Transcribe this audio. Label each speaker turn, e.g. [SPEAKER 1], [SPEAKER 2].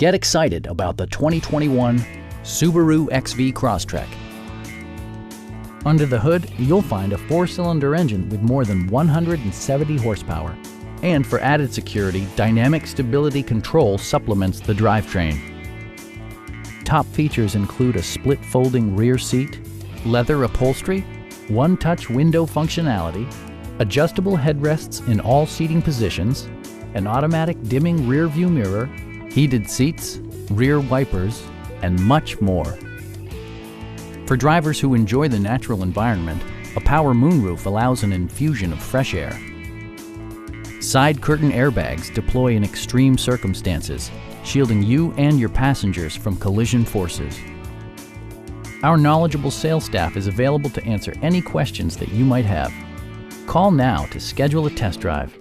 [SPEAKER 1] Get excited about the 2021 Subaru XV Crosstrek. Under the hood, you'll find a 4-cylinder engine with more than 170 horsepower. And for added security, dynamic stability control supplements the drivetrain. Top features include a split folding rear seat, leather upholstery, one-touch window functionality, adjustable headrests in all seating positions, an automatic dimming rear view mirror, heated seats, rear wipers, and much more. For drivers who enjoy the natural environment, a power moonroof allows an infusion of fresh air. Side curtain airbags deploy in extreme circumstances, shielding you and your passengers from collision forces. Our knowledgeable sales staff is available to answer any questions that you might have. Call now to schedule a test drive.